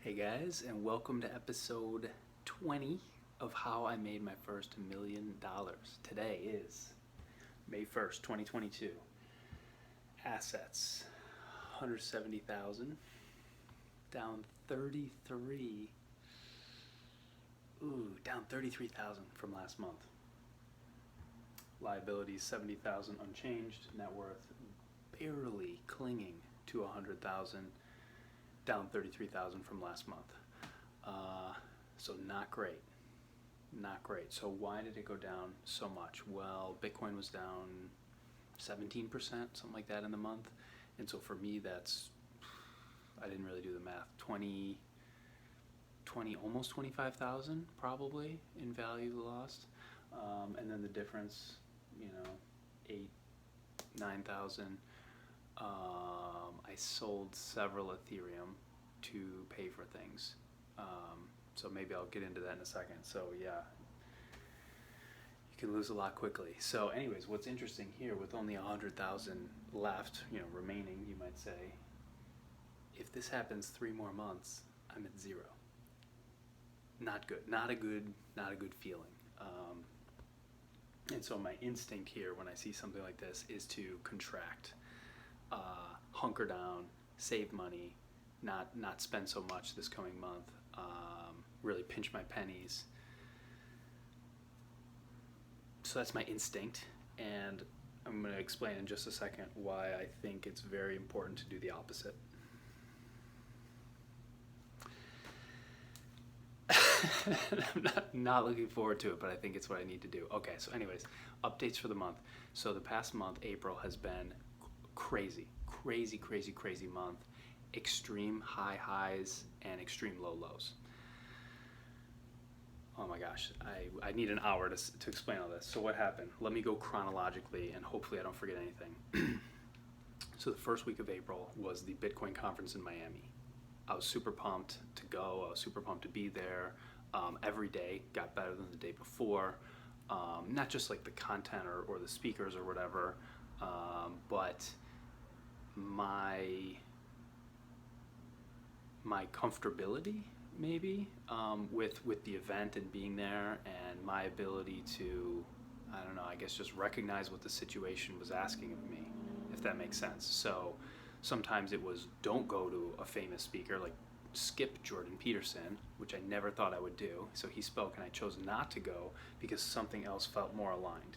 Hey guys, and welcome to episode 20 of How I Made My First $1,000,000. Today is May 1st, 2022. Assets 170,000, down 33. Down 33,000 from last month. Liabilities 70,000 unchanged, net worth barely clinging to 100,000. Down 33,000 from last month. So not great. Not great. So why did it go down so much? Well, Bitcoin was down 17%, something like that in the month. And so for me, I didn't really do the math, 20, almost 25,000 probably in value lost. And then the difference, 8, 9,000. I sold several Ethereum to pay for things. So maybe I'll get into that in a second. So yeah, you can lose a lot quickly. So anyways, what's interesting here with only 100,000 left, remaining, you might say, if this happens 3 more months, I'm at zero. Not good. Not a good feeling. And so my instinct here when I see something like this is to contract. Hunker down, save money, not spend so much this coming month, really pinch my pennies. So that's my instinct, and I'm going to explain in just a second why I think it's very important to do the opposite. I'm not looking forward to it, but I think it's what I need to do. Okay, so anyways, updates for the month. So the past month, April, has been crazy month. Extreme high highs and extreme low lows. Oh my gosh, I need an hour to explain all this. So what happened? Let me go chronologically and hopefully I don't forget anything. So the first week of April was the Bitcoin conference in Miami. I was super pumped to go. I was super pumped to be there. Every day got better than the day before. Not just like the content or the speakers or whatever, but my comfortability maybe with the event and being there, and my ability to, I don't know, I guess just recognize what the situation was asking of me, if that makes sense. So sometimes it was, don't go to a famous speaker, like skip Jordan Peterson, which I never thought I would do. So he spoke and I chose not to go because something else felt more aligned,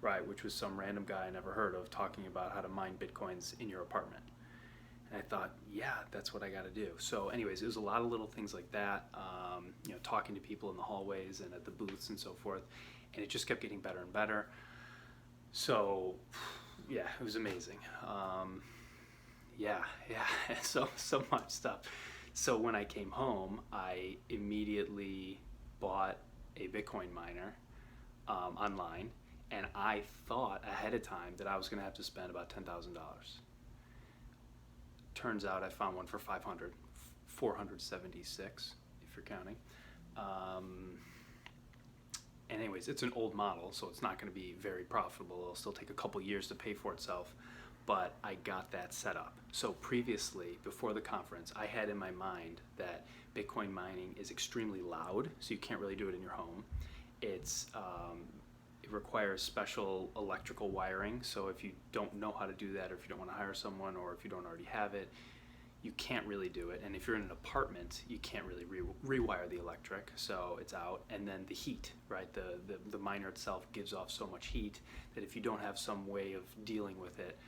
right? Which was some random guy I never heard of talking about how to mine Bitcoins in your apartment. And I thought, yeah, that's what I got to do. So anyways, it was a lot of little things like that, talking to people in the hallways and at the booths and so forth. And it just kept getting better and better. So yeah, it was amazing. So much stuff. So when I came home, I immediately bought a Bitcoin miner online, and I thought ahead of time that I was going to have to spend about $10,000. Turns out I found one for 476 if you're counting. Anyways, it's an old model, so it's not going to be very profitable. It'll still take a couple years to pay for itself, but I got that set up. So previously, before the conference, I had in my mind that Bitcoin mining is extremely loud, so you can't really do it in your home. It requires special electrical wiring, so if you don't know how to do that, or if you don't want to hire someone, or if you don't already have it, you can't really do it. And if you're in an apartment, you can't really rewire the electric, so it's out. And then the heat, right? The miner itself gives off so much heat that if you don't have some way of dealing with it,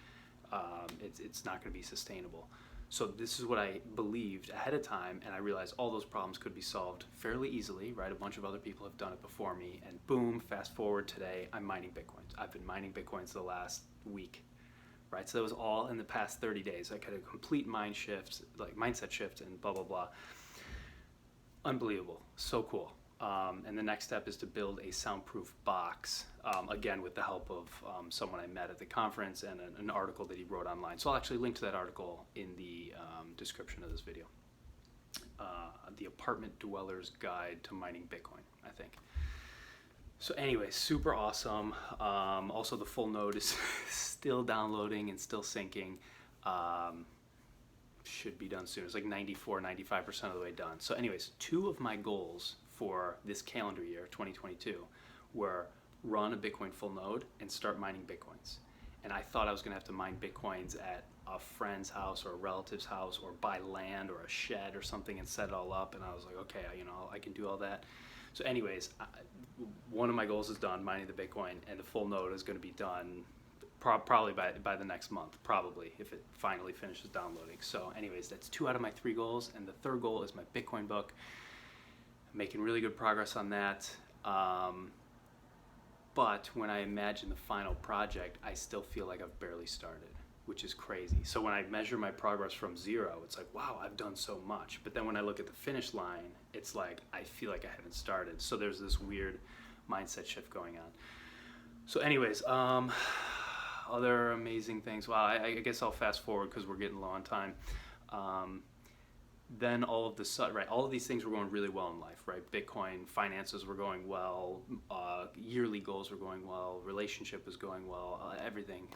it's not going to be sustainable. So this is what I believed ahead of time, and I realized all those problems could be solved fairly easily, right? A bunch of other people have done it before me, and boom, fast forward today, I'm mining Bitcoins. I've been mining Bitcoins the last week, right? So that was all in the past 30 days. I had a complete mindset shift and blah, blah, blah. Unbelievable. So cool. And the next step is to build a soundproof box, again, with the help of someone I met at the conference and an article that he wrote online. So I'll actually link to that article in the description of this video. The Apartment Dweller's Guide to Mining Bitcoin, I think. So anyway, super awesome. Also, the full node is still downloading and still syncing. should be done soon. It's like 94, 95% of the way done. So anyways, 2 of my goals for this calendar year, 2022, were run a Bitcoin full node and start mining Bitcoins. And I thought I was gonna have to mine Bitcoins at a friend's house or a relative's house, or buy land or a shed or something and set it all up. And I was like, okay, I can do all that. So anyways, one of my goals is done, mining the Bitcoin, and the full node is gonna be done probably by the next month, probably, if it finally finishes downloading. So anyways, that's 2 out of my 3 goals. And the third goal is my Bitcoin book. I'm making really good progress on that. But when I imagine the final project, I still feel like I've barely started, which is crazy. So when I measure my progress from 0, it's like, wow, I've done so much. But then when I look at the finish line, it's like, I feel like I haven't started. So there's this weird mindset shift going on. So anyways, other amazing things. Well, I guess I'll fast forward because we're getting low on time. Then all of these things were going really well in life, right? Bitcoin, finances were going well, yearly goals were going well, relationship was going well, everything,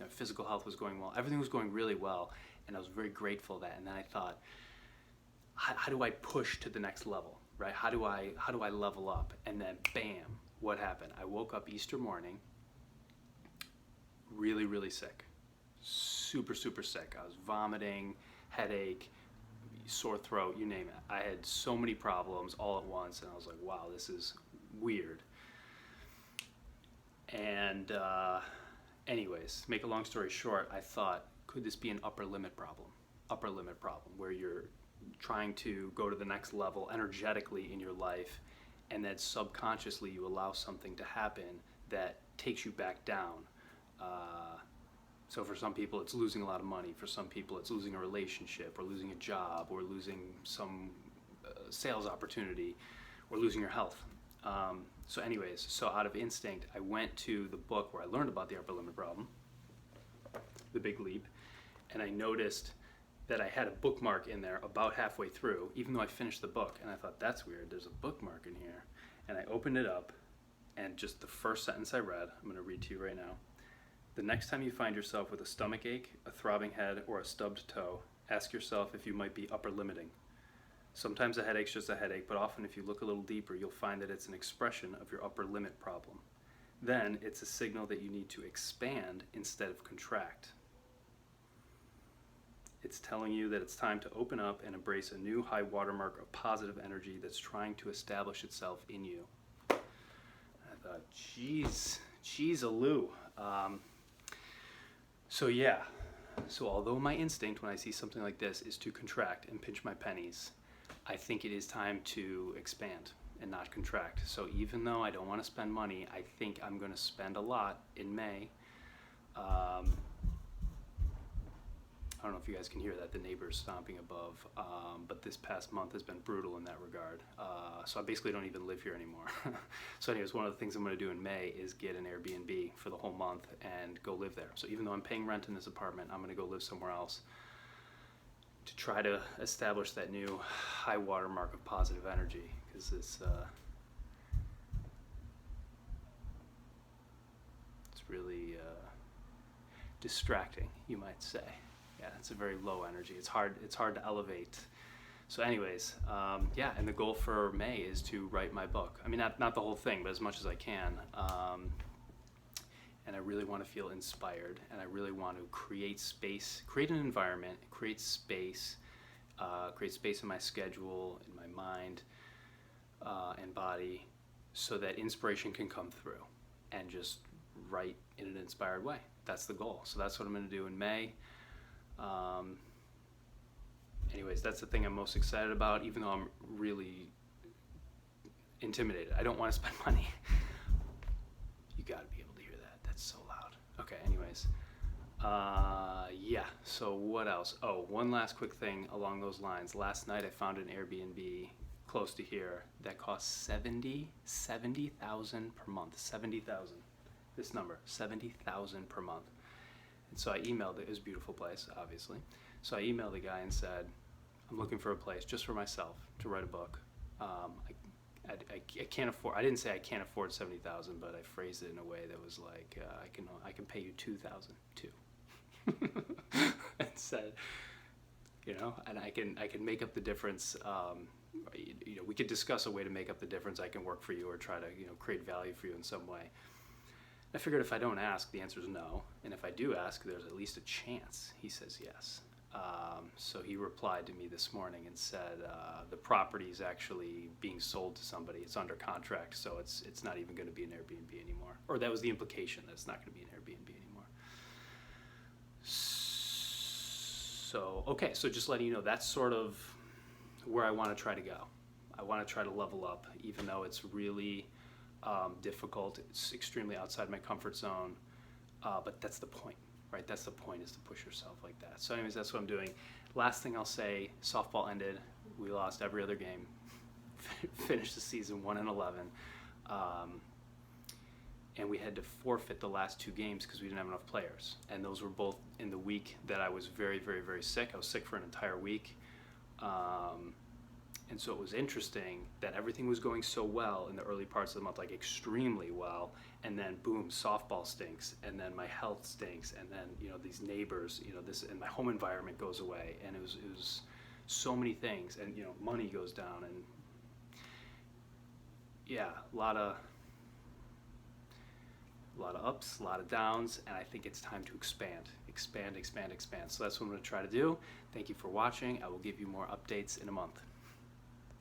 physical health was going well, everything was going really well, and I was very grateful for that. And then I thought, how do I push to the next level, right? How do I level up? And then bam, what happened? I woke up Easter morning, really, really sick, super, super sick. I was vomiting, headache, sore throat, you name it. I had so many problems all at once, and I was like, wow, this is weird. And anyways, make a long story short, I thought, could this be an upper limit problem, where you're trying to go to the next level energetically in your life, and then subconsciously you allow something to happen that takes you back down. So for some people it's losing a lot of money, for some people it's losing a relationship, or losing a job, or losing some sales opportunity, or losing your health. So anyways, so out of instinct, I went to the book where I learned about the upper limit problem, The Big Leap, and I noticed that I had a bookmark in there about halfway through, even though I finished the book, and I thought, that's weird, there's a bookmark in here. And I opened it up, and just the first sentence I read, I'm gonna read to you right now. The next time you find yourself with a stomach ache, a throbbing head, or a stubbed toe, ask yourself if you might be upper limiting. Sometimes a headache's just a headache, but often if you look a little deeper, you'll find that it's an expression of your upper limit problem. Then it's a signal that you need to expand instead of contract. It's telling you that it's time to open up and embrace a new high watermark of positive energy that's trying to establish itself in you. I thought, geez-a-loo. So although my instinct when I see something like this is to contract and pinch my pennies, I think it is time to expand and not contract. So even though I don't want to spend money, I think I'm going to spend a lot in May. I don't know if you guys can hear that, the neighbors stomping above, but this past month has been brutal in that regard. So I basically don't even live here anymore. So anyways, one of the things I'm going to do in May is get an Airbnb for the whole month and go live there. So even though I'm paying rent in this apartment, I'm going to go live somewhere else to try to establish that new high watermark of positive energy, because it's really distracting, you might say. Yeah, it's a very low energy. It's hard to elevate. So anyways, and the goal for May is to write my book. I mean, not the whole thing, but as much as I can. And I really want to feel inspired, and I really want to create space, create an environment, create space in my schedule, in my mind and body, so that inspiration can come through and just write in an inspired way. That's the goal. So that's what I'm going to do in May. Anyways, that's the thing I'm most excited about, even though I'm really intimidated. I don't want to spend money. You got to be able to hear that. That's so loud. Okay, anyways. So what else? Oh, one last quick thing along those lines. Last night I found an Airbnb close to here that costs $70,000 per month. 70,000. This number, 70,000 per month. And so I emailed it. It was a beautiful place, obviously. So I emailed the guy and said, I'm looking for a place just for myself to write a book. I can't afford. I didn't say I can't afford 70,000, but I phrased it in a way that was like, I can pay you 2,000 too. And said, and I can make up the difference. We could discuss a way to make up the difference. I can work for you or try to create value for you in some way. I figured if I don't ask, the answer is no, and if I do ask, there's at least a chance he says yes. So he replied to me this morning and said the property is actually being sold to somebody. It's under contract, so it's not even going to be an Airbnb anymore. Or that was the implication, that it's not going to be an Airbnb anymore. So, okay, so just letting you know, that's sort of where I want to try to go. I want to try to level up, even though it's really difficult. It's extremely outside my comfort zone, but that's the point. Right, that's the point, is to push yourself like that. So anyways, that's what I'm doing. Last thing I'll say, softball ended. We lost every other game. Finished the season 1-11. And we had to forfeit the last 2 games because we didn't have enough players. And those were both in the week that I was very, very, very sick. I was sick for an entire week. And so it was interesting that everything was going so well in the early parts of the month, like extremely well, and then boom, softball stinks, and then my health stinks, and then these neighbors, this, and my home environment goes away, and it was so many things, and money goes down, and yeah, a lot of ups, a lot of downs, and I think it's time to expand. So that's what I'm going to try to do. Thank you for watching. I will give you more updates in a month.